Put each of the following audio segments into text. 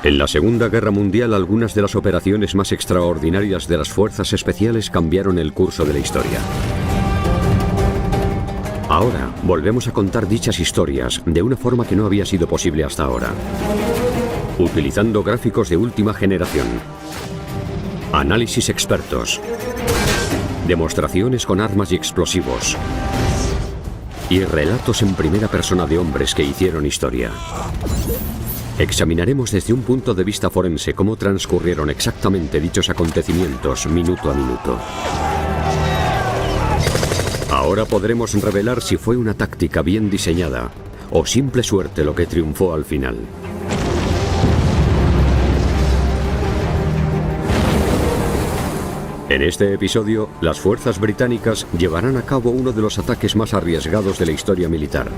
En la Segunda Guerra Mundial, algunas de las operaciones más extraordinarias de las fuerzas especiales cambiaron el curso de la historia. Ahora, volvemos a contar dichas historias de una forma que no había sido posible hasta ahora. Utilizando gráficos de última generación, análisis expertos, demostraciones con armas y explosivos, y relatos en primera persona de hombres que hicieron historia. Examinaremos desde un punto de vista forense cómo transcurrieron exactamente dichos acontecimientos minuto a minuto. Ahora podremos revelar si fue una táctica bien diseñada o simple suerte lo que triunfó al final. En este episodio, las fuerzas británicas llevarán a cabo uno de los ataques más arriesgados de la historia militar.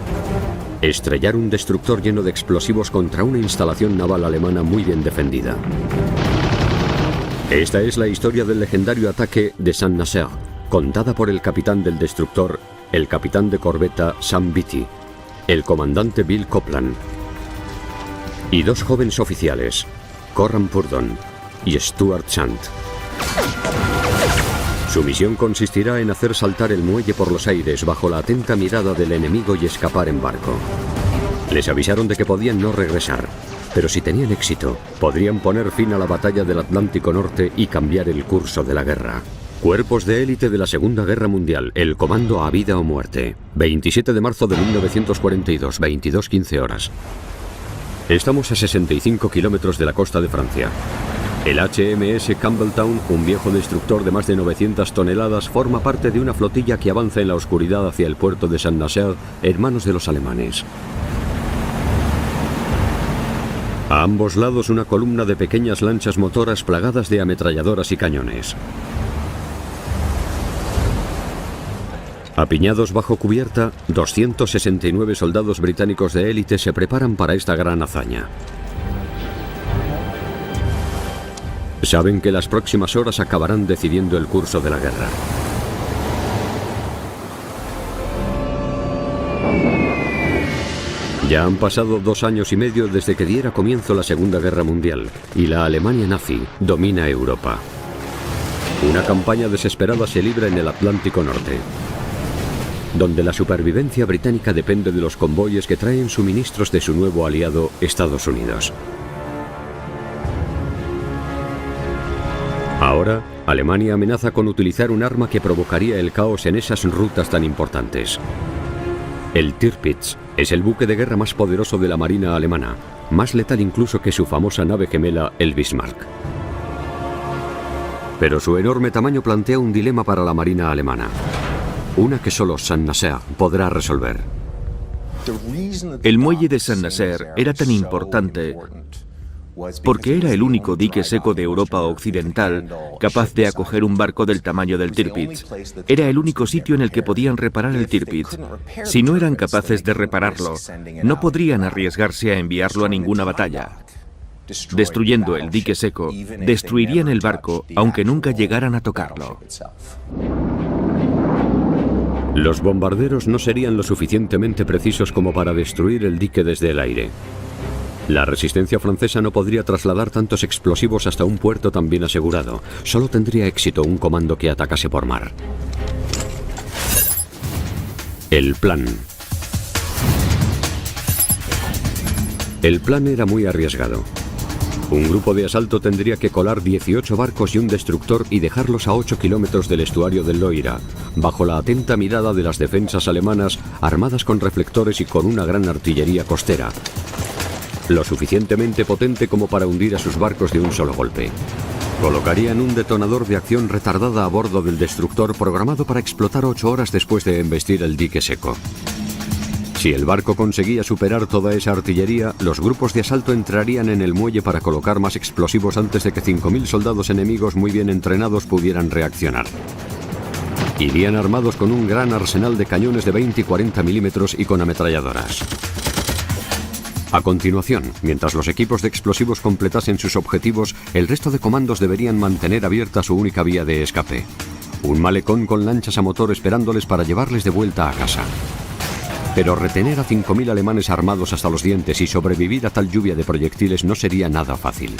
Estrellar un destructor lleno de explosivos contra una instalación naval alemana muy bien defendida. Esta es la historia del legendario ataque de Saint-Nazaire, contada por el capitán del destructor, el capitán de corbeta Sam Beatty, el comandante Bill Copeland, y dos jóvenes oficiales, Coram Purdon y Stuart Chant. Su misión consistirá en hacer saltar el muelle por los aires bajo la atenta mirada del enemigo y escapar en barco. Les avisaron de que podían no regresar, pero si tenían éxito, podrían poner fin a la batalla del Atlántico Norte y cambiar el curso de la guerra. Cuerpos de élite de la Segunda Guerra Mundial, el comando a vida o muerte. 27 de marzo de 1942, 22:15 horas. Estamos a 65 kilómetros de la costa de Francia. El HMS Campbelltown, un viejo destructor de más de 900 toneladas, forma parte de una flotilla que avanza en la oscuridad hacia el puerto de Saint-Nazaire en manos de los alemanes. A ambos lados una columna de pequeñas lanchas motoras plagadas de ametralladoras y cañones. Apiñados bajo cubierta, 269 soldados británicos de élite se preparan para esta gran hazaña. Saben que las próximas horas acabarán decidiendo el curso de la guerra. Ya han pasado 2 años y medio desde que diera comienzo la Segunda Guerra Mundial y la Alemania nazi domina Europa. Una campaña desesperada se libra en el Atlántico Norte, donde la supervivencia británica depende de los convoyes que traen suministros de su nuevo aliado, Estados Unidos. Ahora, Alemania amenaza con utilizar un arma que provocaría el caos en esas rutas tan importantes. El Tirpitz es el buque de guerra más poderoso de la marina alemana, más letal incluso que su famosa nave gemela, el Bismarck. Pero su enorme tamaño plantea un dilema para la marina alemana, una que solo Saint-Nazaire podrá resolver. El muelle de Saint-Nazaire era tan importante porque era el único dique seco de Europa Occidental capaz de acoger un barco del tamaño del Tirpitz. Era el único sitio en el que podían reparar el Tirpitz. Si no eran capaces de repararlo, no podrían arriesgarse a enviarlo a ninguna batalla. Destruyendo el dique seco, destruirían el barco, aunque nunca llegaran a tocarlo. Los bombarderos no serían lo suficientemente precisos como para destruir el dique desde el aire. La resistencia francesa no podría trasladar tantos explosivos hasta un puerto tan bien asegurado. Solo tendría éxito un comando que atacase por mar. El plan. El plan era muy arriesgado. Un grupo de asalto tendría que colar 18 barcos y un destructor y dejarlos a 8 kilómetros del estuario del Loira, bajo la atenta mirada de las defensas alemanas, armadas con reflectores y con una gran artillería costera, lo suficientemente potente como para hundir a sus barcos de un solo golpe. Colocarían un detonador de acción retardada a bordo del destructor programado para explotar 8 horas después de embestir el dique seco. Si el barco conseguía superar toda esa artillería, los grupos de asalto entrarían en el muelle para colocar más explosivos antes de que 5.000 soldados enemigos muy bien entrenados pudieran reaccionar. Irían armados con un gran arsenal de cañones de 20 y 40 milímetros y con ametralladoras. A continuación, mientras los equipos de explosivos completasen sus objetivos, el resto de comandos deberían mantener abierta su única vía de escape: un malecón con lanchas a motor esperándoles para llevarles de vuelta a casa. Pero retener a 5.000 alemanes armados hasta los dientes y sobrevivir a tal lluvia de proyectiles no sería nada fácil.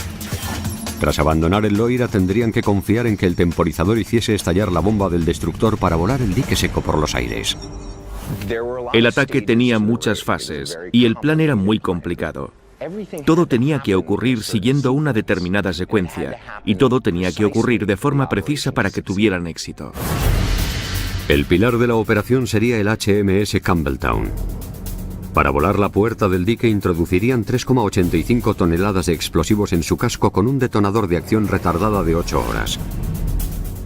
Tras abandonar el Loira tendrían que confiar en que el temporizador hiciese estallar la bomba del destructor para volar el dique seco por los aires. El ataque tenía muchas fases y el plan era muy complicado. Todo tenía que ocurrir siguiendo una determinada secuencia y todo tenía que ocurrir de forma precisa para que tuvieran éxito. El pilar de la operación sería el HMS Campbelltown. Para volar la puerta del dique introducirían 3,85 toneladas de explosivos en su casco con un detonador de acción retardada de 8 horas.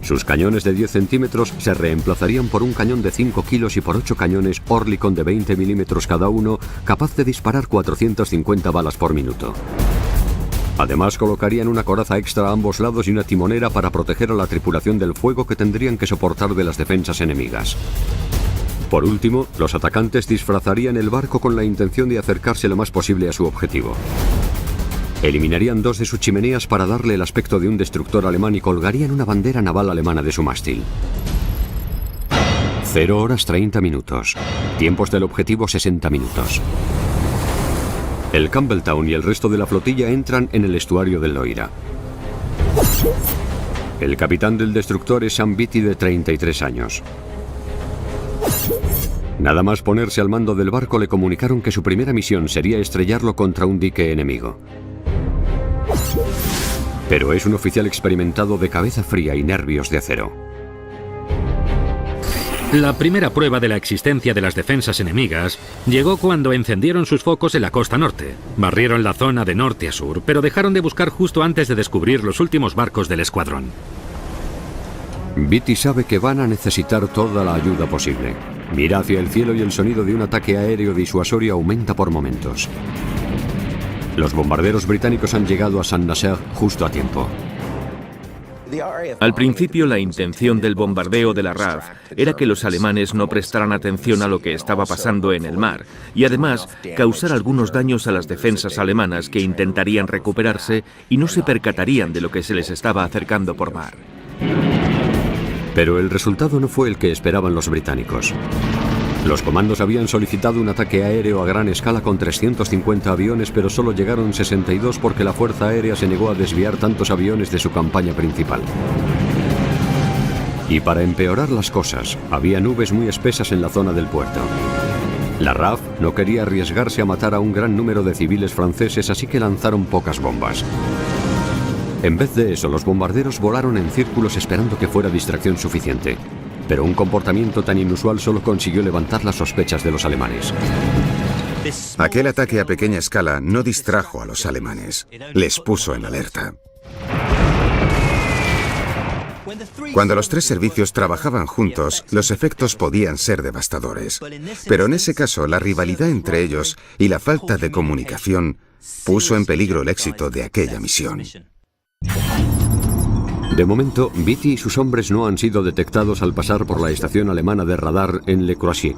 Sus cañones de 10 centímetros se reemplazarían por un cañón de 5 kilos y por 8 cañones Oerlikon de 20 milímetros cada uno, capaz de disparar 450 balas por minuto. Además colocarían una coraza extra a ambos lados y una timonera para proteger a la tripulación del fuego que tendrían que soportar de las defensas enemigas. Por último, los atacantes disfrazarían el barco con la intención de acercarse lo más posible a su objetivo. Eliminarían 2 de sus chimeneas para darle el aspecto de un destructor alemán y colgarían una bandera naval alemana de su mástil. 0 horas 30 minutos. Tiempos del objetivo 60 minutos. El Campbelltown y el resto de la flotilla entran en el estuario del Loira. El capitán del destructor es Sam Beatty, de 33 años. Nada más ponerse al mando del barco le comunicaron que su primera misión sería estrellarlo contra un dique enemigo. Pero es un oficial experimentado de cabeza fría y nervios de acero. La primera prueba de la existencia de las defensas enemigas llegó cuando encendieron sus focos en la costa norte. Barrieron la zona de norte a sur, pero dejaron de buscar justo antes de descubrir los últimos barcos del escuadrón. Beatty sabe que van a necesitar toda la ayuda posible. Mira hacia el cielo y el sonido de un ataque aéreo disuasorio aumenta por momentos. Los bombarderos británicos han llegado a Saint-Nazaire justo a tiempo. Al principio, la intención del bombardeo de la RAF era que los alemanes no prestaran atención a lo que estaba pasando en el mar y además causar algunos daños a las defensas alemanas que intentarían recuperarse y no se percatarían de lo que se les estaba acercando por mar. Pero el resultado no fue el que esperaban los británicos. Los comandos habían solicitado un ataque aéreo a gran escala con 350 aviones, pero solo llegaron 62 porque la Fuerza Aérea se negó a desviar tantos aviones de su campaña principal. Y para empeorar las cosas, había nubes muy espesas en la zona del puerto. La RAF no quería arriesgarse a matar a un gran número de civiles franceses, así que lanzaron pocas bombas. En vez de eso, los bombarderos volaron en círculos esperando que fuera distracción suficiente. Pero un comportamiento tan inusual solo consiguió levantar las sospechas de los alemanes. Aquel ataque a pequeña escala no distrajo a los alemanes, les puso en alerta. Cuando los 3 servicios trabajaban juntos, los efectos podían ser devastadores. Pero en ese caso, la rivalidad entre ellos y la falta de comunicación puso en peligro el éxito de aquella misión. De momento, Beatty y sus hombres no han sido detectados al pasar por la estación alemana de radar en Le Croisic.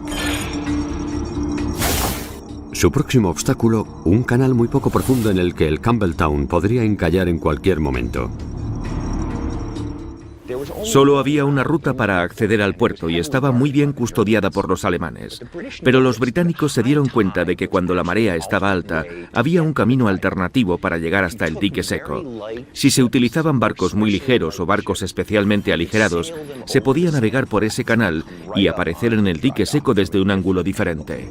Su próximo obstáculo, un canal muy poco profundo en el que el Campbelltown podría encallar en cualquier momento. Solo había una ruta para acceder al puerto y estaba muy bien custodiada por los alemanes. Pero los británicos se dieron cuenta de que cuando la marea estaba alta, había un camino alternativo para llegar hasta el dique seco. Si se utilizaban barcos muy ligeros o barcos especialmente aligerados, se podía navegar por ese canal y aparecer en el dique seco desde un ángulo diferente.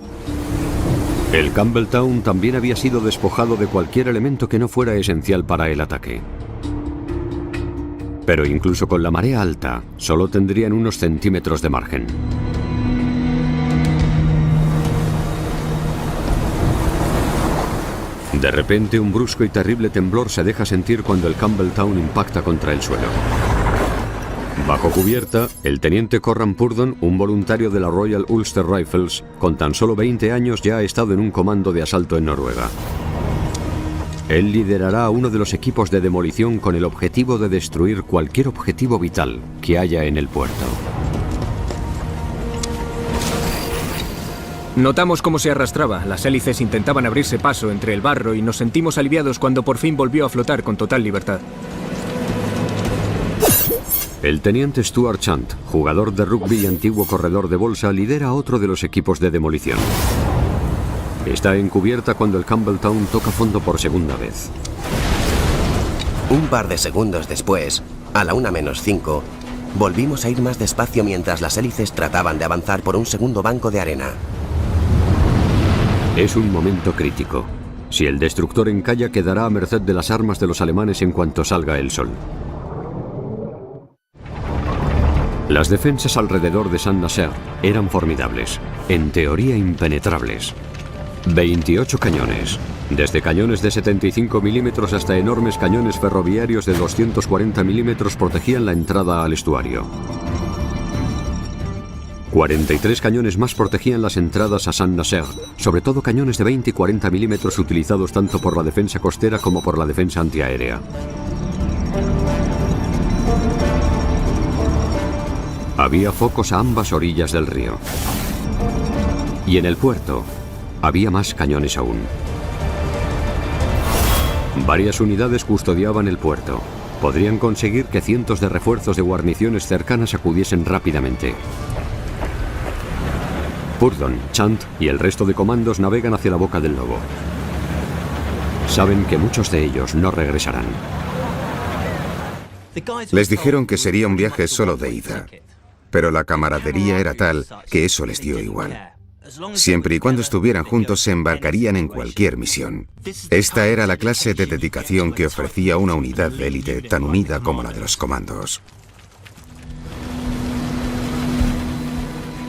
El Campbelltown también había sido despojado de cualquier elemento que no fuera esencial para el ataque. Pero incluso con la marea alta, solo tendrían unos centímetros de margen. De repente, un brusco y terrible temblor se deja sentir cuando el Campbelltown impacta contra el suelo. Bajo cubierta, el teniente Corran Purdon, un voluntario de la Royal Ulster Rifles, con tan solo 20 años ya ha estado en un comando de asalto en Noruega. Él liderará a uno de los equipos de demolición con el objetivo de destruir cualquier objetivo vital que haya en el puerto. Notamos cómo se arrastraba, las hélices intentaban abrirse paso entre el barro y nos sentimos aliviados cuando por fin volvió a flotar con total libertad. El teniente Stuart Chant, jugador de rugby y antiguo corredor de bolsa, lidera otro de los equipos de demolición. Está en cubierta cuando el Campbelltown toca fondo por segunda vez. Un par de segundos después, a la 1:05, volvimos a ir más despacio mientras las hélices trataban de avanzar por un segundo banco de arena. Es un momento crítico. Si el destructor encalla, quedará a merced de las armas de los alemanes en cuanto salga el sol. Las defensas alrededor de Saint-Nazaire eran formidables, en teoría impenetrables. 28 cañones, desde cañones de 75 milímetros hasta enormes cañones ferroviarios de 240 milímetros protegían la entrada al estuario. 43 cañones más protegían las entradas a Saint-Nazaire, sobre todo cañones de 20 y 40 milímetros utilizados tanto por la defensa costera como por la defensa antiaérea. Había focos a ambas orillas del río. Y en el puerto había más cañones aún. Varias unidades custodiaban el puerto. Podrían conseguir que cientos de refuerzos de guarniciones cercanas acudiesen rápidamente. Purdon, Chant y el resto de comandos navegan hacia la boca del lobo. Saben que muchos de ellos no regresarán. Les dijeron que sería un viaje solo de ida, pero la camaradería era tal que eso les dio igual. Siempre y cuando estuvieran juntos se embarcarían en cualquier misión. Esta era la clase de dedicación que ofrecía una unidad de élite tan unida como la de los comandos.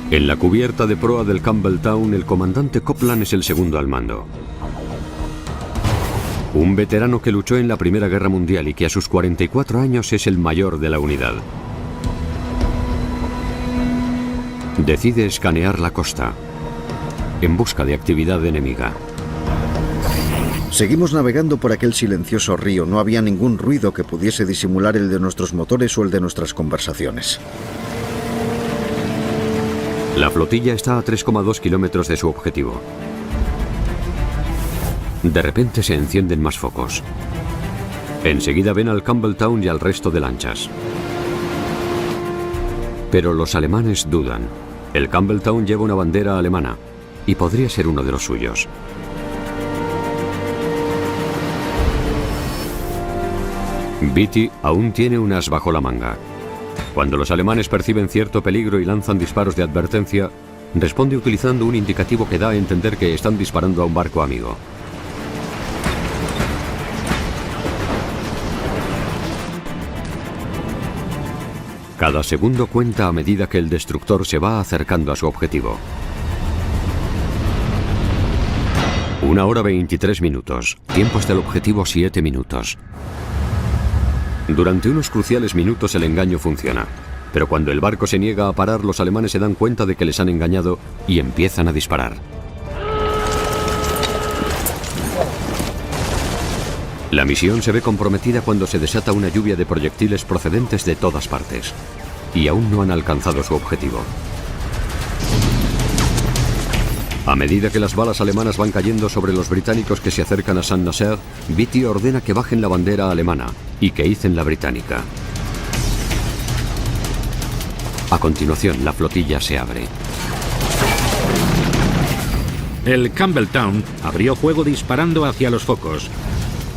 En la cubierta de proa del Campbelltown, el comandante Copland es el segundo al mando. Un veterano que luchó en la Primera Guerra Mundial y que a sus 44 años es el mayor de la unidad. Decide escanear la costa en busca de actividad enemiga. Seguimos navegando por aquel silencioso río. No había ningún ruido que pudiese disimular el de nuestros motores o el de nuestras conversaciones. La flotilla está a 3,2 kilómetros de su objetivo. De repente se encienden más focos. Enseguida ven al Campbelltown y al resto de lanchas. Pero los alemanes dudan. El Campbelltown lleva una bandera alemana y podría ser uno de los suyos. Beatty aún tiene un as bajo la manga. Cuando los alemanes perciben cierto peligro y lanzan disparos de advertencia, responde utilizando un indicativo que da a entender que están disparando a un barco amigo. Cada segundo cuenta a medida que el destructor se va acercando a su objetivo. 1 hora 23 minutos. Tiempo hasta el objetivo 7 minutos. Durante unos cruciales minutos el engaño funciona, pero cuando el barco se niega a parar, los alemanes se dan cuenta de que les han engañado y empiezan a disparar. La misión se ve comprometida cuando se desata una lluvia de proyectiles procedentes de todas partes, y aún no han alcanzado su objetivo. A medida que las balas alemanas van cayendo sobre los británicos que se acercan a Saint-Nazaire, Beatty ordena que bajen la bandera alemana y que icen la británica. A continuación, la flotilla se abre. El Campbelltown abrió fuego disparando hacia los focos.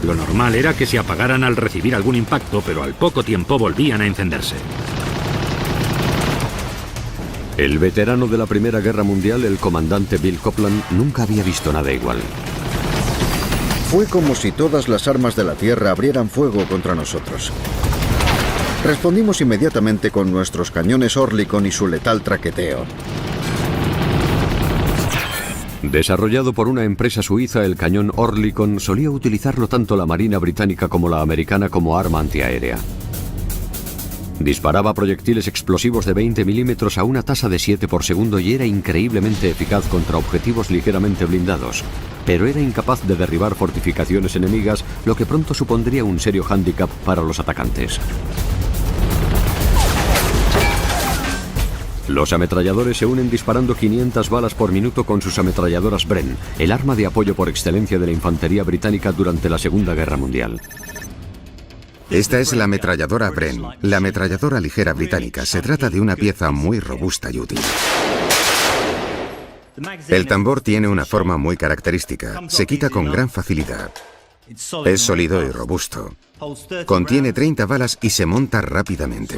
Lo normal era que se apagaran al recibir algún impacto, pero al poco tiempo volvían a encenderse. El veterano de la Primera Guerra Mundial, el comandante Bill Copland, nunca había visto nada igual. Fue como si todas las armas de la tierra abrieran fuego contra nosotros. Respondimos inmediatamente con nuestros cañones Oerlikon y su letal traqueteo. Desarrollado por una empresa suiza, el cañón Oerlikon solía utilizarlo tanto la Marina británica como la americana como arma antiaérea. Disparaba proyectiles explosivos de 20 milímetros a una tasa de 7 por segundo y era increíblemente eficaz contra objetivos ligeramente blindados, pero era incapaz de derribar fortificaciones enemigas, lo que pronto supondría un serio hándicap para los atacantes. Los ametralladores se unen disparando 500 balas por minuto con sus ametralladoras Bren, el arma de apoyo por excelencia de la infantería británica durante la Segunda Guerra Mundial. Esta es la ametralladora Bren, la ametralladora ligera británica. Se trata de una pieza muy robusta y útil. El tambor tiene una forma muy característica. Se quita con gran facilidad. Es sólido y robusto. Contiene 30 balas y se monta rápidamente.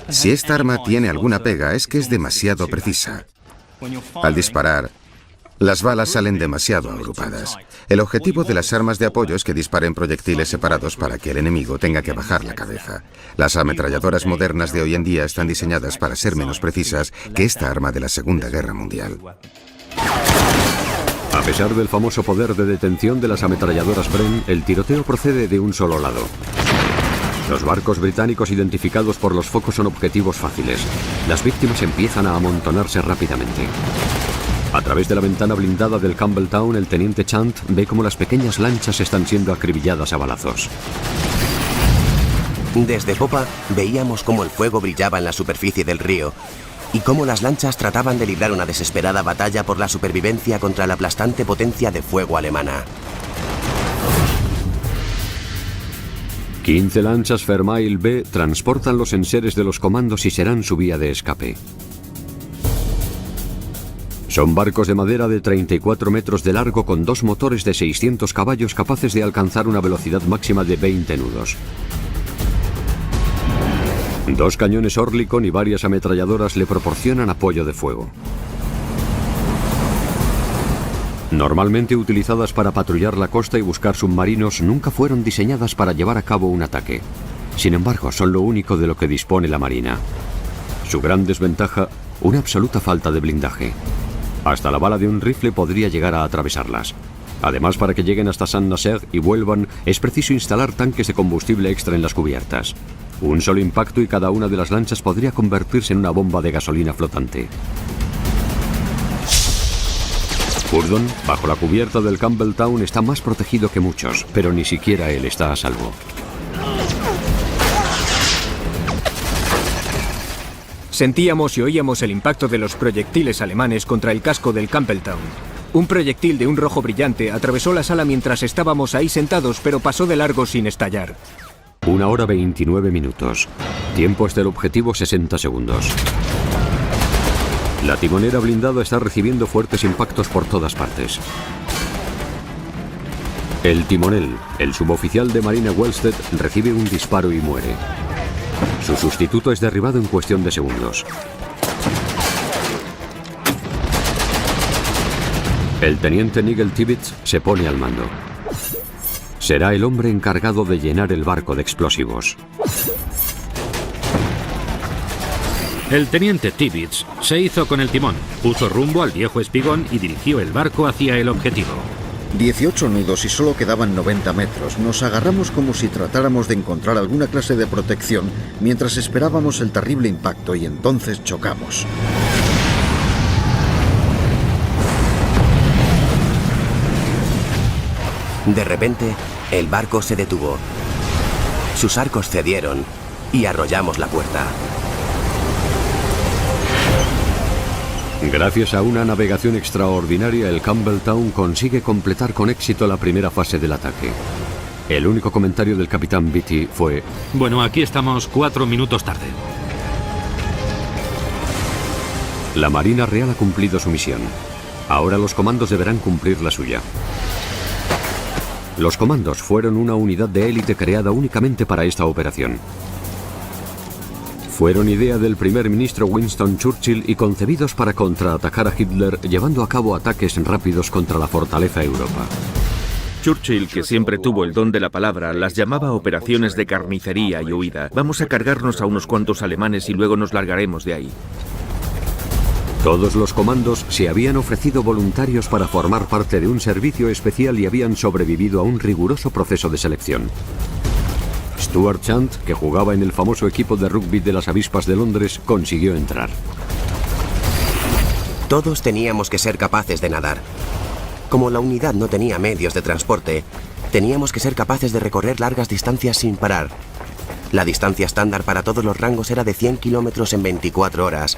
Si esta arma tiene alguna pega es que es demasiado precisa. Al disparar, las balas salen demasiado agrupadas. El objetivo de las armas de apoyo es que disparen proyectiles separados para que el enemigo tenga que bajar la cabeza. Las ametralladoras modernas de hoy en día están diseñadas para ser menos precisas que esta arma de la Segunda Guerra Mundial. A pesar del famoso poder de detención de las ametralladoras Bren, el tiroteo procede de un solo lado. Los barcos británicos identificados por los focos son objetivos fáciles. Las víctimas empiezan a amontonarse rápidamente. A través de la ventana blindada del Campbelltown, el teniente Chant ve cómo las pequeñas lanchas están siendo acribilladas a balazos. Desde popa veíamos cómo el fuego brillaba en la superficie del río y cómo las lanchas trataban de librar una desesperada batalla por la supervivencia contra la aplastante potencia de fuego alemana. 15 lanchas Fairmile B transportan los enseres de los comandos y serán su vía de escape. Son barcos de madera de 34 metros de largo con 2 motores de 600 caballos capaces de alcanzar una velocidad máxima de 20 nudos. 2 cañones Oerlikon y varias ametralladoras le proporcionan apoyo de fuego. Normalmente utilizadas para patrullar la costa y buscar submarinos, nunca fueron diseñadas para llevar a cabo un ataque. Sin embargo, son lo único de lo que dispone la Marina. Su gran desventaja, una absoluta falta de blindaje. Hasta la bala de un rifle podría llegar a atravesarlas. Además, para que lleguen hasta Saint-Nazaire y vuelvan, es preciso instalar tanques de combustible extra en las cubiertas. Un solo impacto y cada una de las lanchas podría convertirse en una bomba de gasolina flotante. Burdon, bajo la cubierta del Campbelltown, está más protegido que muchos, pero ni siquiera él está a salvo. Sentíamos y oíamos el impacto de los proyectiles alemanes contra el casco del Campbelltown. Un proyectil de un rojo brillante atravesó la sala mientras estábamos ahí sentados, pero pasó de largo sin estallar. 1 hora 29 minutos. Tiempo hasta el objetivo 60 segundos. La timonera blindada está recibiendo fuertes impactos por todas partes. El timonel, el suboficial de Marina Wellsted, recibe un disparo y muere. Su sustituto es derribado en cuestión de segundos. El teniente Nigel Tibbets se pone al mando. Será el hombre encargado de llenar el barco de explosivos. El teniente Tibbets se hizo con el timón, puso rumbo al viejo espigón y dirigió el barco hacia el objetivo. 18 nudos y solo quedaban 90 metros. Nos agarramos como si tratáramos de encontrar alguna clase de protección mientras esperábamos el terrible impacto y entonces chocamos. De repente, el barco se detuvo. Sus arcos cedieron y arrollamos la puerta. Gracias a una navegación extraordinaria, el Campbelltown consigue completar con éxito la primera fase del ataque. El único comentario del capitán Beatty fue: bueno, aquí estamos 4 minutos tarde. La Marina Real ha cumplido su misión. Ahora los comandos deberán cumplir la suya. Los comandos fueron una unidad de élite creada únicamente para esta operación. Fueron idea del primer ministro Winston Churchill y concebidos para contraatacar a Hitler, llevando a cabo ataques rápidos contra la fortaleza Europa. Churchill, que siempre tuvo el don de la palabra, las llamaba operaciones de carnicería y huida. Vamos a cargarnos a unos cuantos alemanes y luego nos largaremos de ahí. Todos los comandos se habían ofrecido voluntarios para formar parte de un servicio especial y habían sobrevivido a un riguroso proceso de selección. Stuart Chant, que jugaba en el famoso equipo de rugby de las Avispas de Londres, consiguió entrar. Todos teníamos que ser capaces de nadar. Como la unidad no tenía medios de transporte, teníamos que ser capaces de recorrer largas distancias sin parar. La distancia estándar para todos los rangos era de 100 kilómetros en 24 horas,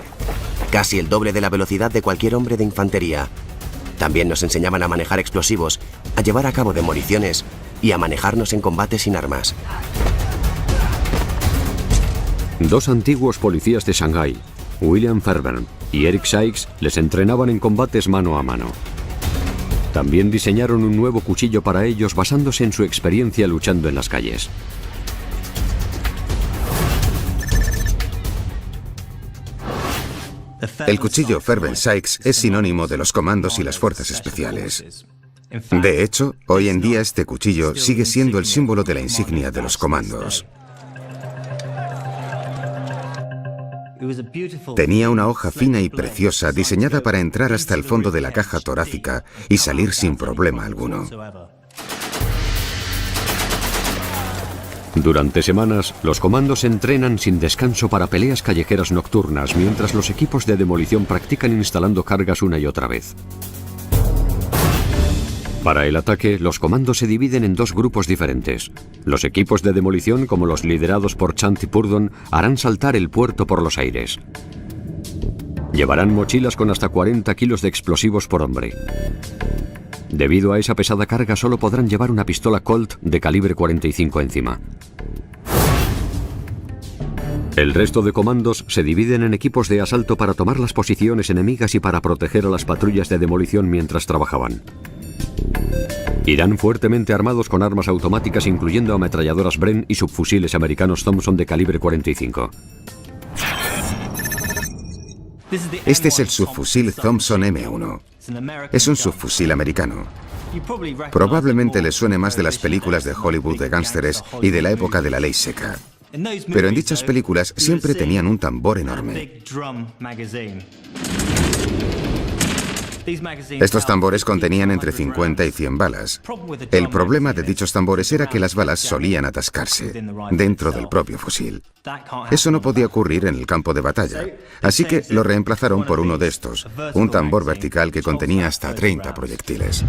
casi el doble de la velocidad de cualquier hombre de infantería. También nos enseñaban a manejar explosivos, a llevar a cabo demoliciones y a manejarnos en combate sin armas. Dos antiguos policías de Shanghái, William Fairbairn y Eric Sykes, les entrenaban en combates mano a mano. También diseñaron un nuevo cuchillo para ellos basándose en su experiencia luchando en las calles. El cuchillo Fairbairn Sykes es sinónimo de los comandos y las fuerzas especiales. De hecho, hoy en día este cuchillo sigue siendo el símbolo de la insignia de los comandos. Tenía una hoja fina y preciosa diseñada para entrar hasta el fondo de la caja torácica y salir sin problema alguno. Durante semanas, los comandos se entrenan sin descanso para peleas callejeras nocturnas, mientras los equipos de demolición practican instalando cargas una y otra vez. Para el ataque, los comandos se dividen en dos grupos diferentes. Los equipos de demolición, como los liderados por Chant y Purdon, harán saltar el puerto por los aires. Llevarán mochilas con hasta 40 kilos de explosivos por hombre. Debido a esa pesada carga, solo podrán llevar una pistola Colt de calibre 45 encima. El resto de comandos se dividen en equipos de asalto para tomar las posiciones enemigas y para proteger a las patrullas de demolición mientras trabajaban. Irán fuertemente armados con armas automáticas, incluyendo ametralladoras Bren y subfusiles americanos Thompson de calibre 45. Este es el subfusil Thompson M1. Es un subfusil americano. Probablemente les suene más de las películas de Hollywood de gángsteres y de la época de la ley seca. Pero en dichas películas siempre tenían un tambor enorme. Estos tambores contenían entre 50 y 100 balas. El problema de dichos tambores era que las balas solían atascarse dentro del propio fusil. Eso no podía ocurrir en el campo de batalla, así que lo reemplazaron por uno de estos, un tambor vertical que contenía hasta 30 proyectiles.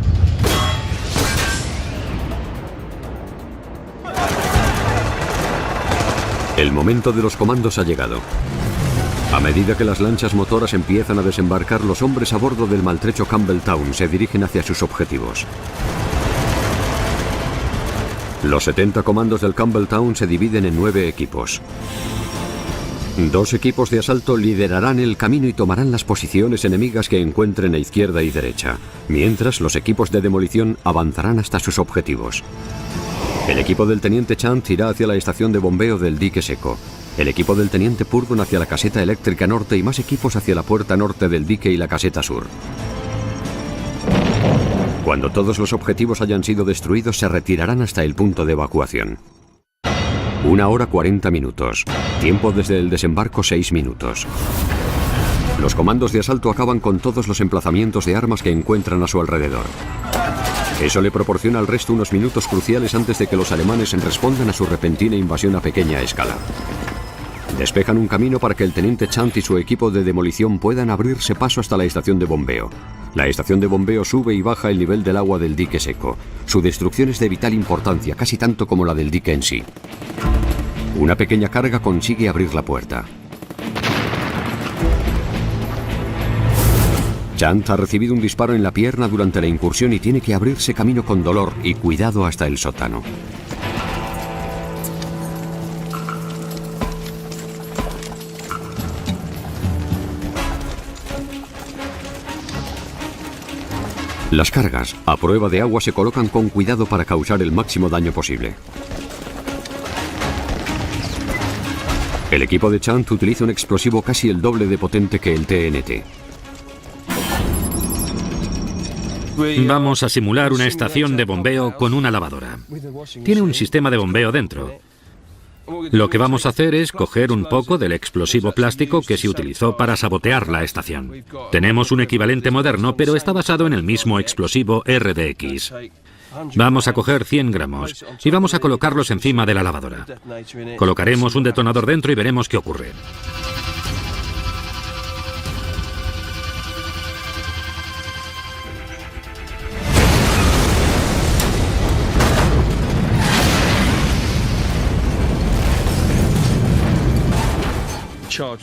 El momento de los comandos ha llegado. A medida que las lanchas motoras empiezan a desembarcar, los hombres a bordo del maltrecho Campbelltown se dirigen hacia sus objetivos. Los 70 comandos del Campbelltown se dividen en 9 equipos. 2 equipos de asalto liderarán el camino y tomarán las posiciones enemigas que encuentren a izquierda y derecha, mientras los equipos de demolición avanzarán hasta sus objetivos. El equipo del teniente Chant irá hacia la estación de bombeo del dique seco. El equipo del teniente Purdon hacia la caseta eléctrica norte y más equipos hacia la puerta norte del dique y la caseta sur. Cuando todos los objetivos hayan sido destruidos, se retirarán hasta el punto de evacuación. 1 hora 40 minutos. Tiempo desde el desembarco 6 minutos. Los comandos de asalto acaban con todos los emplazamientos de armas que encuentran a su alrededor. Eso le proporciona al resto unos minutos cruciales antes de que los alemanes respondan a su repentina invasión a pequeña escala. Despejan un camino para que el teniente Chant y su equipo de demolición puedan abrirse paso hasta la estación de bombeo. La estación de bombeo sube y baja el nivel del agua del dique seco. Su destrucción es de vital importancia, casi tanto como la del dique en sí. Una pequeña carga consigue abrir la puerta. Chant ha recibido un disparo en la pierna durante la incursión y tiene que abrirse camino con dolor y cuidado hasta el sótano. Las cargas, a prueba de agua, se colocan con cuidado para causar el máximo daño posible. El equipo de Chant utiliza un explosivo casi el doble de potente que el TNT. Vamos a simular una estación de bombeo con una lavadora. Tiene un sistema de bombeo dentro. Lo que vamos a hacer es coger un poco del explosivo plástico que se utilizó para sabotear la estación. Tenemos un equivalente moderno, pero está basado en el mismo explosivo RDX. Vamos a coger 100 gramos y vamos a colocarlos encima de la lavadora. Colocaremos un detonador dentro y veremos qué ocurre.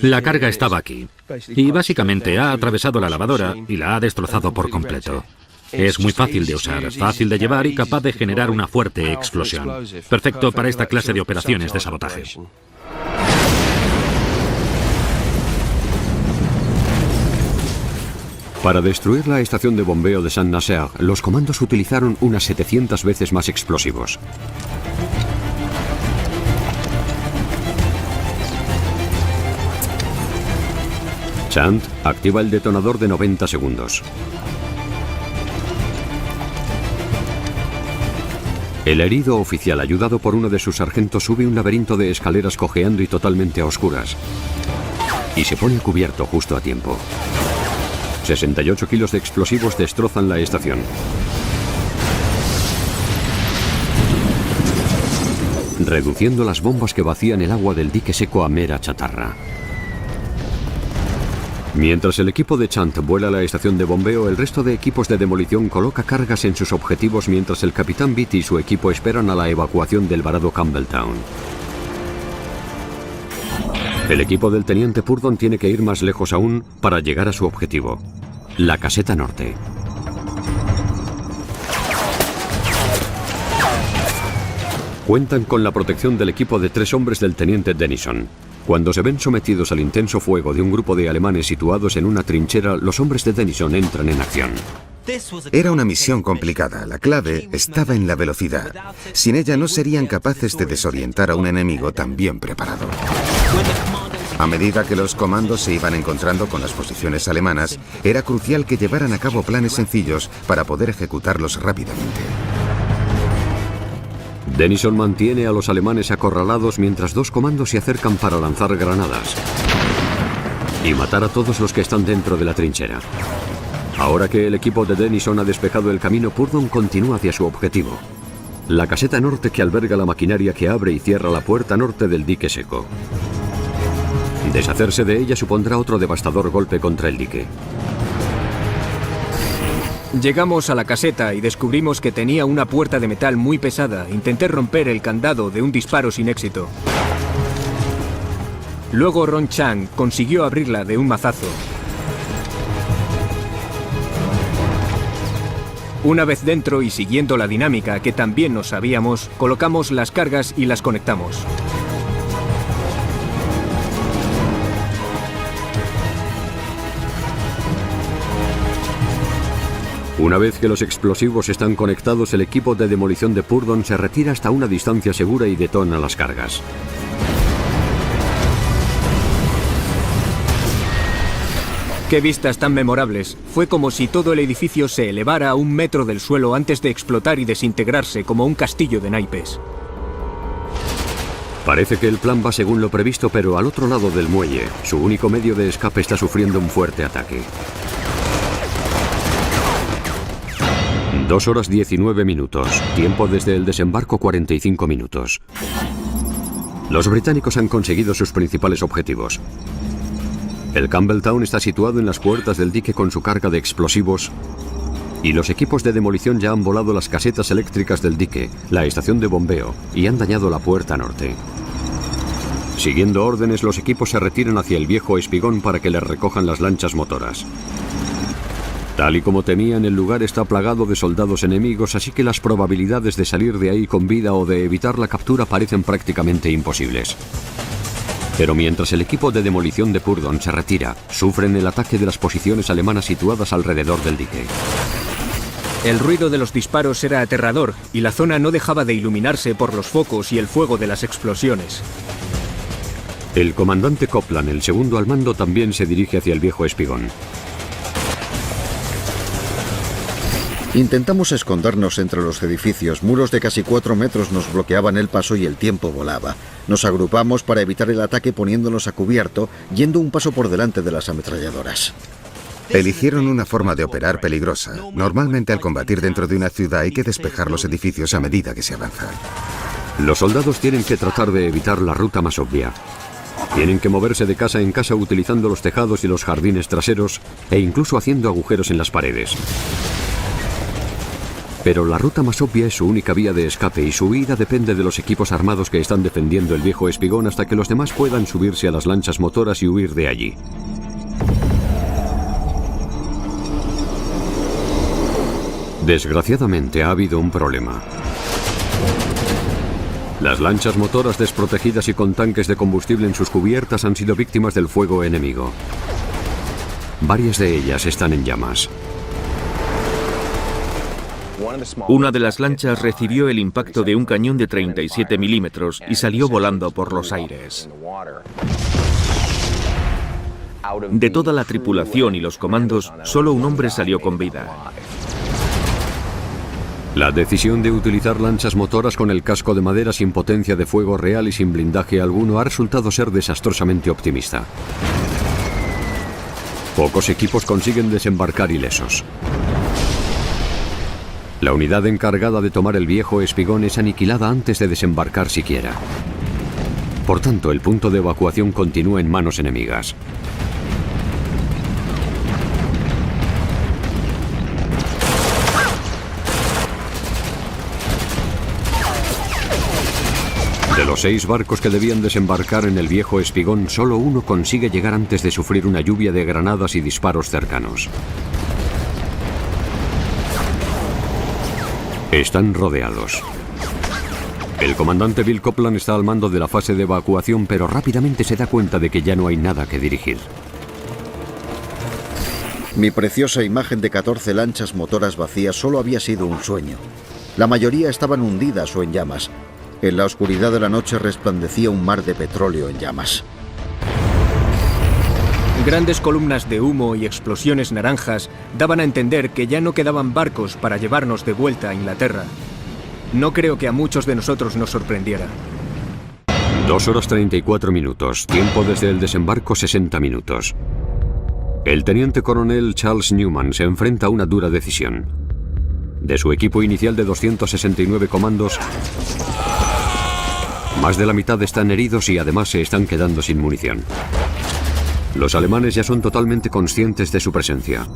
La carga estaba aquí y básicamente ha atravesado la lavadora y la ha destrozado por completo. Es muy fácil de usar, fácil de llevar y capaz de generar una fuerte explosión. Perfecto para esta clase de operaciones de sabotaje. Para destruir la estación de bombeo de Saint-Nazaire, los comandos utilizaron unas 700 veces más explosivos. Chant activa el detonador de 90 segundos. El herido oficial, ayudado por uno de sus sargentos, sube un laberinto de escaleras cojeando y totalmente a oscuras. Y se pone a cubierto justo a tiempo. 68 kilos de explosivos destrozan la estación. Reduciendo las bombas que vacían el agua del dique seco a mera chatarra. Mientras el equipo de Chant vuela a la estación de bombeo, el resto de equipos de demolición coloca cargas en sus objetivos mientras el capitán Beatty y su equipo esperan a la evacuación del varado Campbelltown. El equipo del teniente Purdon tiene que ir más lejos aún para llegar a su objetivo, la caseta norte. Cuentan con la protección del equipo de 3 hombres del teniente Denison. Cuando se ven sometidos al intenso fuego de un grupo de alemanes situados en una trinchera, los hombres de Denison entran en acción. Era una misión complicada. La clave estaba en la velocidad. Sin ella no serían capaces de desorientar a un enemigo tan bien preparado. A medida que los comandos se iban encontrando con las posiciones alemanas, era crucial que llevaran a cabo planes sencillos para poder ejecutarlos rápidamente. Denison mantiene a los alemanes acorralados mientras 2 comandos se acercan para lanzar granadas y matar a todos los que están dentro de la trinchera. Ahora que el equipo de Denison ha despejado el camino, Purdon continúa hacia su objetivo, la caseta norte que alberga la maquinaria que abre y cierra la puerta norte del dique seco. Deshacerse de ella supondrá otro devastador golpe contra el dique. Llegamos a la caseta y descubrimos que tenía una puerta de metal muy pesada. Intenté romper el candado de un disparo sin éxito. Luego Ron Chang consiguió abrirla de un mazazo. Una vez dentro y siguiendo la dinámica que también nos sabíamos, colocamos las cargas y las conectamos. Una vez que los explosivos están conectados, el equipo de demolición de Purdon se retira hasta una distancia segura y detona las cargas. ¡Qué vistas tan memorables! Fue como si todo el edificio se elevara a 1 metro del suelo antes de explotar y desintegrarse como un castillo de naipes. Parece que el plan va según lo previsto, pero al otro lado del muelle, su único medio de escape está sufriendo un fuerte ataque. 2 horas 19 minutos. Tiempo desde el desembarco 45 minutos. Los británicos han conseguido sus principales objetivos. El Campbelltown está situado en las puertas del dique con su carga de explosivos y los equipos de demolición ya han volado las casetas eléctricas del dique, la estación de bombeo y han dañado la puerta norte. Siguiendo órdenes, los equipos se retiran hacia el viejo espigón para que les recojan las lanchas motoras. Tal y como temían, el lugar está plagado de soldados enemigos, así que las probabilidades de salir de ahí con vida o de evitar la captura parecen prácticamente imposibles. Pero mientras el equipo de demolición de Purdon se retira, sufren el ataque de las posiciones alemanas situadas alrededor del dique. El ruido de los disparos era aterrador y la zona no dejaba de iluminarse por los focos y el fuego de las explosiones. El comandante Copland, el segundo al mando, también se dirige hacia el viejo espigón. Intentamos escondernos entre los edificios. Muros de casi 4 metros nos bloqueaban el paso y el tiempo volaba. Nos agrupamos para evitar el ataque poniéndonos a cubierto, yendo un paso por delante de las ametralladoras. Eligieron una forma de operar peligrosa. Normalmente al combatir dentro de una ciudad hay que despejar los edificios a medida que se avanza. Los soldados tienen que tratar de evitar la ruta más obvia. Tienen que moverse de casa en casa utilizando los tejados y los jardines traseros e incluso haciendo agujeros en las paredes. Pero la ruta más obvia es su única vía de escape y su huida depende de los equipos armados que están defendiendo el viejo espigón hasta que los demás puedan subirse a las lanchas motoras y huir de allí. Desgraciadamente ha habido un problema. Las lanchas motoras desprotegidas y con tanques de combustible en sus cubiertas han sido víctimas del fuego enemigo. Varias de ellas están en llamas. Una de las lanchas recibió el impacto de un cañón de 37 milímetros y salió volando por los aires. De toda la tripulación y los comandos, solo un hombre salió con vida. La decisión de utilizar lanchas motoras con el casco de madera sin potencia de fuego real y sin blindaje alguno ha resultado ser desastrosamente optimista. Pocos equipos consiguen desembarcar ilesos. La unidad encargada de tomar el viejo espigón es aniquilada antes de desembarcar siquiera. Por tanto, el punto de evacuación continúa en manos enemigas. De los 6 barcos que debían desembarcar en el viejo espigón, solo uno consigue llegar antes de sufrir una lluvia de granadas y disparos cercanos. Están rodeados. El comandante Bill Copeland está al mando de la fase de evacuación, pero rápidamente se da cuenta de que ya no hay nada que dirigir. Mi preciosa imagen de 14 lanchas motoras vacías solo había sido un sueño. La mayoría estaban hundidas o en llamas. En la oscuridad de la noche resplandecía un mar de petróleo en llamas. Grandes columnas de humo y explosiones naranjas daban a entender que ya no quedaban barcos para llevarnos de vuelta a Inglaterra. No creo que a muchos de nosotros nos sorprendiera. 2 horas 34 minutos, tiempo desde el desembarco 60 minutos. El teniente coronel Charles Newman se enfrenta a una dura decisión. De su equipo inicial de 269 comandos, más de la mitad están heridos y además se están quedando sin munición. Los alemanes ya son totalmente conscientes de su presencia.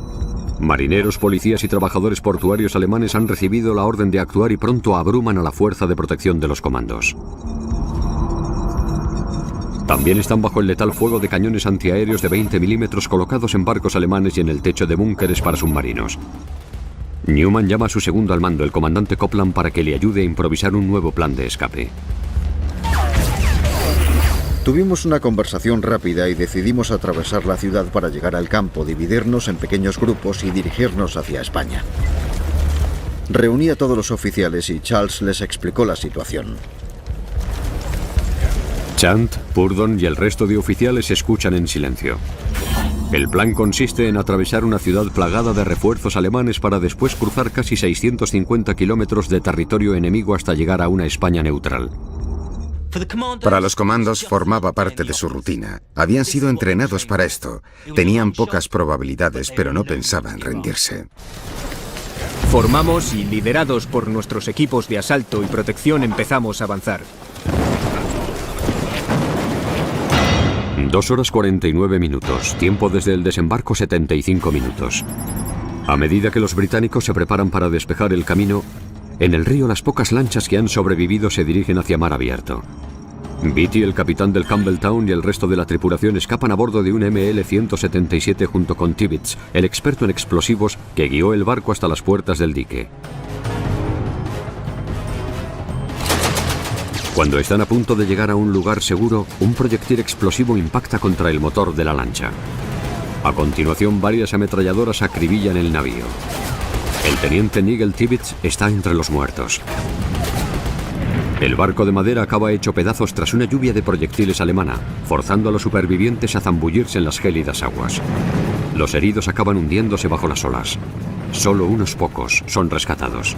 Marineros, policías y trabajadores portuarios alemanes han recibido la orden de actuar y pronto abruman a la fuerza de protección de los comandos. También están bajo el letal fuego de cañones antiaéreos de 20 milímetros colocados en barcos alemanes y en el techo de búnkeres para submarinos. Newman llama a su segundo al mando, el comandante Copeland, para que le ayude a improvisar un nuevo plan de escape. Tuvimos una conversación rápida y decidimos atravesar la ciudad para llegar al campo, dividirnos en pequeños grupos y dirigirnos hacia España. Reuní a todos los oficiales y Charles les explicó la situación. Chant, Purdon y el resto de oficiales escuchan en silencio. El plan consiste en atravesar una ciudad plagada de refuerzos alemanes para después cruzar casi 650 kilómetros de territorio enemigo hasta llegar a una España neutral. Para los comandos formaba parte de su rutina. Habían sido entrenados para esto. Tenían pocas probabilidades, pero no pensaban rendirse. Formamos y, liderados por nuestros equipos de asalto y protección, empezamos a avanzar. 2 horas 49 minutos, tiempo desde el desembarco 75 minutos. A medida que los británicos se preparan para despejar el camino, en el río las pocas lanchas que han sobrevivido se dirigen hacia mar abierto. Beatty, el capitán del Campbelltown, y el resto de la tripulación escapan a bordo de un ML-177 junto con Tibbets, el experto en explosivos que guió el barco hasta las puertas del dique. Cuando están a punto de llegar a un lugar seguro, un proyectil explosivo impacta contra el motor de la lancha. A continuación, varias ametralladoras acribillan el navío. El teniente Nigel Tibbets está entre los muertos. El barco de madera acaba hecho pedazos tras una lluvia de proyectiles alemana, forzando a los supervivientes a zambullirse en las gélidas aguas. Los heridos acaban hundiéndose bajo las olas. Solo unos pocos son rescatados.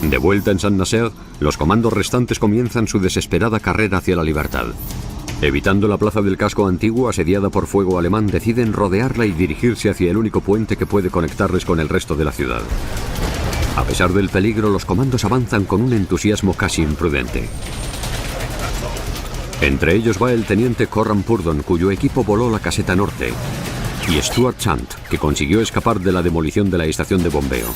De vuelta en Saint-Nazaire, los comandos restantes comienzan su desesperada carrera hacia la libertad. Evitando la plaza del casco antiguo asediada por fuego alemán, deciden rodearla y dirigirse hacia el único puente que puede conectarles con el resto de la ciudad. A pesar del peligro, los comandos avanzan con un entusiasmo casi imprudente. Entre ellos va el teniente Corran Purdon, cuyo equipo voló la caseta norte, y Stuart Chant, que consiguió escapar de la demolición de la estación de bombeo.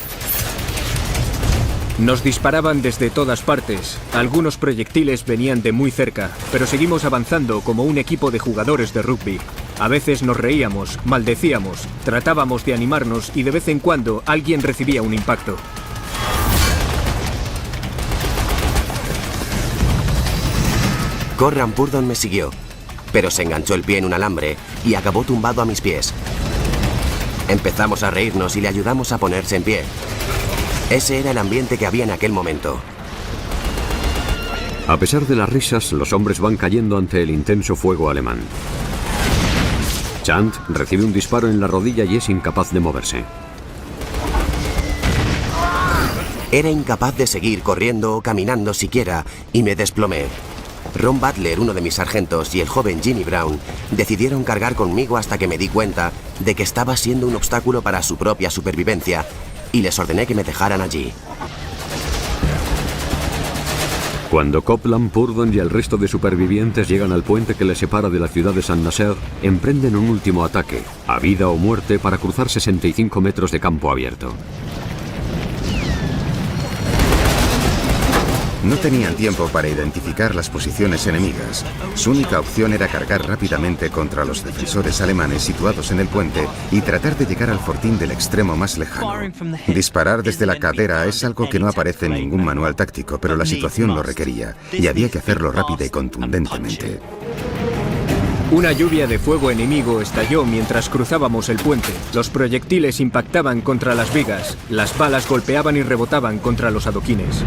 Nos disparaban desde todas partes. Algunos proyectiles venían de muy cerca, pero seguimos avanzando como un equipo de jugadores de rugby. A veces nos reíamos, maldecíamos, tratábamos de animarnos y de vez en cuando alguien recibía un impacto. Corran Purdon me siguió, pero se enganchó el pie en un alambre y acabó tumbado a mis pies. Empezamos a reírnos y le ayudamos a ponerse en pie. Ese era el ambiente que había en aquel momento. A pesar de las risas, los hombres van cayendo ante el intenso fuego alemán. Chant recibe un disparo en la rodilla y es incapaz de moverse. Era incapaz de seguir corriendo o caminando siquiera y me desplomé. Ron Butler, uno de mis sargentos, y el joven Jimmy Brown decidieron cargar conmigo hasta que me di cuenta de que estaba siendo un obstáculo para su propia supervivencia y les ordené que me dejaran allí. Cuando Copeland, Purdon y el resto de supervivientes llegan al puente que les separa de la ciudad de Saint-Nazaire, emprenden un último ataque, a vida o muerte, para cruzar 65 metros de campo abierto. No tenían tiempo para identificar las posiciones enemigas. Su única opción era cargar rápidamente contra los defensores alemanes situados en el puente y tratar de llegar al fortín del extremo más lejano. Disparar desde la cadera es algo que no aparece en ningún manual táctico, pero la situación lo requería y había que hacerlo rápida y contundentemente. Una lluvia de fuego enemigo estalló mientras cruzábamos el puente. Los proyectiles impactaban contra las vigas, las balas golpeaban y rebotaban contra los adoquines.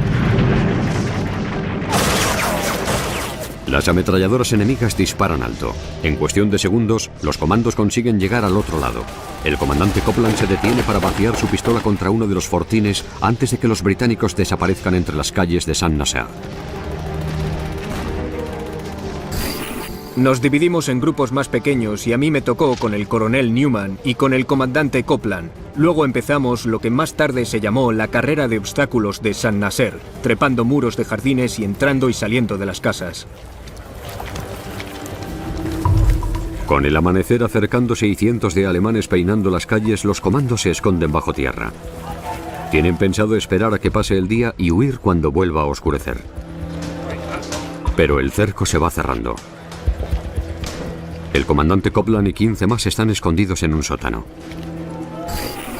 Las ametralladoras enemigas disparan alto. En cuestión de segundos, los comandos consiguen llegar al otro lado. El comandante Copeland se detiene para vaciar su pistola contra uno de los fortines antes de que los británicos desaparezcan entre las calles de Saint-Nazaire. Nos dividimos en grupos más pequeños y a mí me tocó con el coronel Newman y con el comandante Copeland. Luego empezamos lo que más tarde se llamó la carrera de obstáculos de Saint-Nazaire, trepando muros de jardines y entrando y saliendo de las casas. Con el amanecer acercándose y cientos de alemanes peinando las calles, los comandos se esconden bajo tierra. Tienen pensado esperar a que pase el día y huir cuando vuelva a oscurecer. Pero el cerco se va cerrando. El comandante Copeland y 15 más están escondidos en un sótano.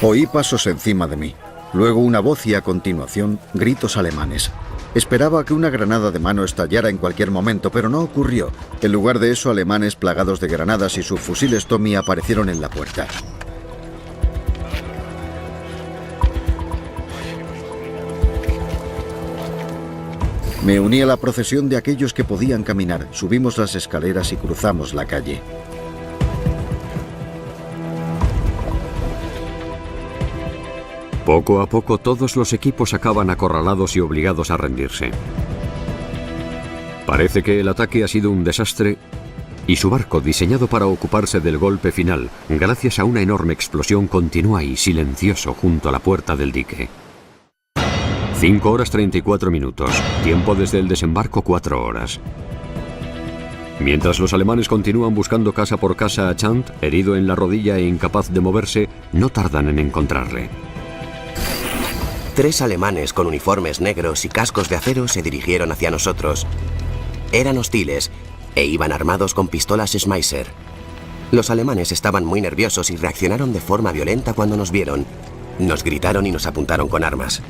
Oí pasos encima de mí, luego una voz y a continuación gritos alemanes. Esperaba que una granada de mano estallara en cualquier momento, pero no ocurrió. En lugar de eso, alemanes plagados de granadas y subfusiles Tommy aparecieron en la puerta. Me uní a la procesión de aquellos que podían caminar. Subimos las escaleras y cruzamos la calle. Poco a poco todos los equipos acaban acorralados y obligados a rendirse. Parece que el ataque ha sido un desastre y su barco, diseñado para ocuparse del golpe final, gracias a una enorme explosión, continúa ahí silencioso junto a la puerta del dique. 5 horas 34 minutos, tiempo desde el desembarco 4 horas. Mientras los alemanes continúan buscando casa por casa a Chant, herido en la rodilla e incapaz de moverse, no tardan en encontrarle. 3 alemanes con uniformes negros y cascos de acero se dirigieron hacia nosotros. Eran hostiles e iban armados con pistolas Schmeisser. Los alemanes estaban muy nerviosos y reaccionaron de forma violenta cuando nos vieron. Nos gritaron y nos apuntaron con armas.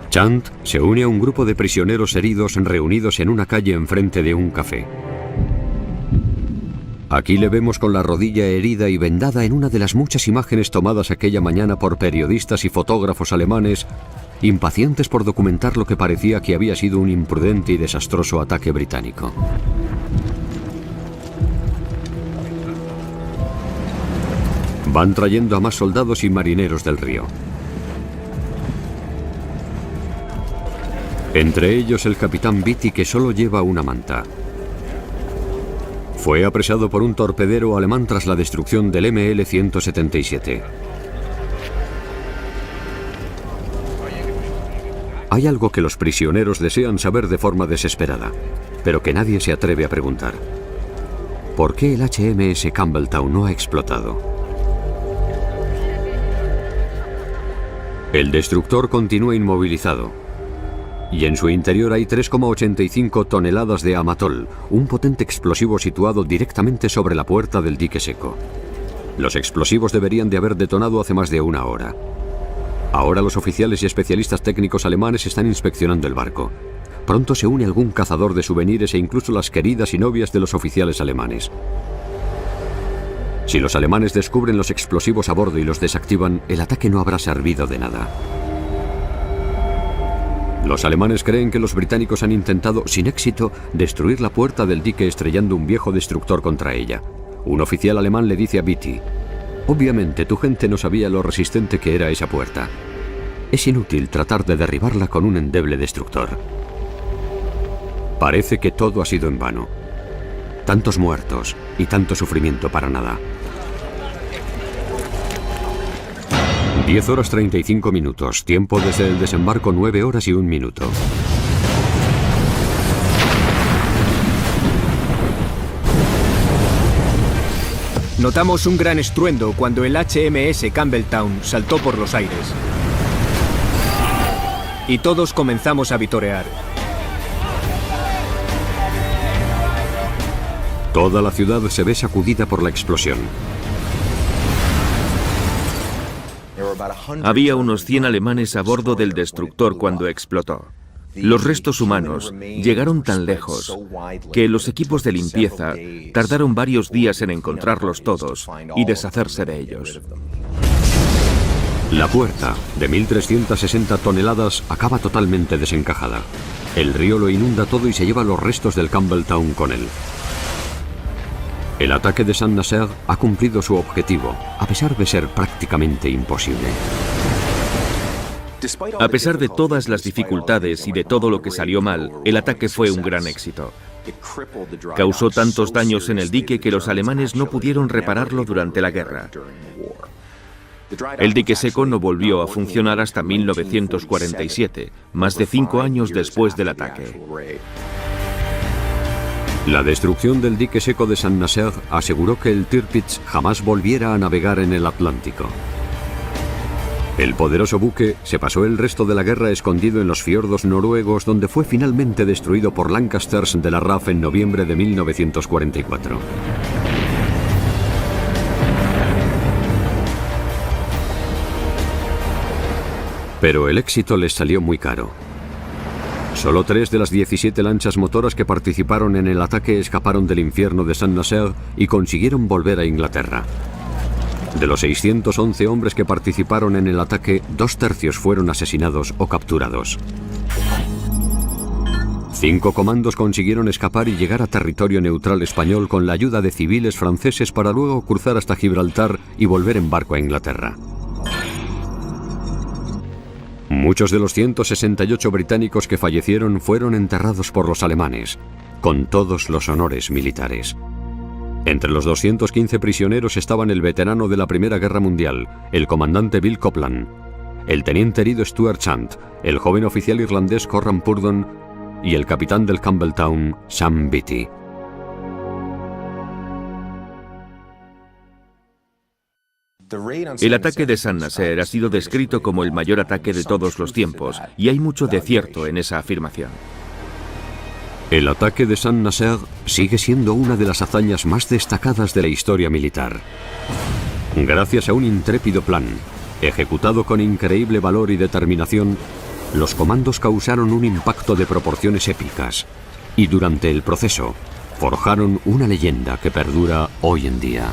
Chant se une a un grupo de prisioneros heridos reunidos en una calle enfrente de un café. Aquí le vemos con la rodilla herida y vendada en una de las muchas imágenes tomadas aquella mañana por periodistas y fotógrafos alemanes, impacientes por documentar lo que parecía que había sido un imprudente y desastroso ataque británico. Van trayendo a más soldados y marineros del río. Entre ellos el capitán Beatty, que solo lleva una manta. Fue apresado por un torpedero alemán tras la destrucción del ML-177. Hay algo que los prisioneros desean saber de forma desesperada, pero que nadie se atreve a preguntar. ¿Por qué el HMS Campbelltown no ha explotado? El destructor continúa inmovilizado. y en su interior hay 3,85 toneladas de amatol, un potente explosivo situado directamente sobre la puerta del dique seco. Los explosivos deberían de haber detonado hace más de una hora. Ahora los oficiales y especialistas técnicos alemanes están inspeccionando el barco. Pronto se une algún cazador de souvenirs e incluso las queridas y novias de los oficiales alemanes. Si los alemanes descubren los explosivos a bordo y los desactivan, el ataque no habrá servido de nada. Los alemanes creen que los británicos han intentado, sin éxito, destruir la puerta del dique estrellando un viejo destructor contra ella. Un oficial alemán le dice a Beatty: «Obviamente tu gente no sabía lo resistente que era esa puerta. Es inútil tratar de derribarla con un endeble destructor». Parece que todo ha sido en vano. Tantos muertos y tanto sufrimiento para nada. 10 horas 35 minutos, tiempo desde el desembarco 9 horas y 1 minuto. Notamos un gran estruendo cuando el HMS Campbelltown saltó por los aires. Y todos comenzamos a vitorear. Toda la ciudad se ve sacudida por la explosión. Había unos 100 alemanes a bordo del destructor cuando explotó. Los restos humanos llegaron tan lejos que los equipos de limpieza tardaron varios días en encontrarlos todos y deshacerse de ellos. La puerta, de 1.360 toneladas, acaba totalmente desencajada. El río lo inunda todo y se lleva los restos del Campbelltown con él. El ataque de Saint-Nazaire ha cumplido su objetivo, a pesar de ser prácticamente imposible. A pesar de todas las dificultades y de todo lo que salió mal, el ataque fue un gran éxito. Causó tantos daños en el dique que los alemanes no pudieron repararlo durante la guerra. El dique seco no volvió a funcionar hasta 1947, más de 5 años después del ataque. La destrucción del dique seco de Saint-Nazaire aseguró que el Tirpitz jamás volviera a navegar en el Atlántico. El poderoso buque se pasó el resto de la guerra escondido en los fiordos noruegos, donde fue finalmente destruido por Lancasters de la RAF en noviembre de 1944. Pero el éxito les salió muy caro. Solo 3 de las 17 lanchas motoras que participaron en el ataque escaparon del infierno de Saint-Nazaire y consiguieron volver a Inglaterra. De los 611 hombres que participaron en el ataque, 2/3 fueron asesinados o capturados. 5 comandos consiguieron escapar y llegar a territorio neutral español con la ayuda de civiles franceses para luego cruzar hasta Gibraltar y volver en barco a Inglaterra. Muchos de los 168 británicos que fallecieron fueron enterrados por los alemanes, con todos los honores militares. Entre los 215 prisioneros estaban el veterano de la Primera Guerra Mundial, el comandante Bill Copland, el teniente herido Stuart Chant, el joven oficial irlandés Corran Purdon y el capitán del Campbelltown, Sam Beatty. El ataque de Saint-Nazaire ha sido descrito como el mayor ataque de todos los tiempos, y hay mucho de cierto en esa afirmación. El ataque de Saint-Nazaire sigue siendo una de las hazañas más destacadas de la historia militar. Gracias a un intrépido plan, ejecutado con increíble valor y determinación, los comandos causaron un impacto de proporciones épicas y durante el proceso forjaron una leyenda que perdura hoy en día.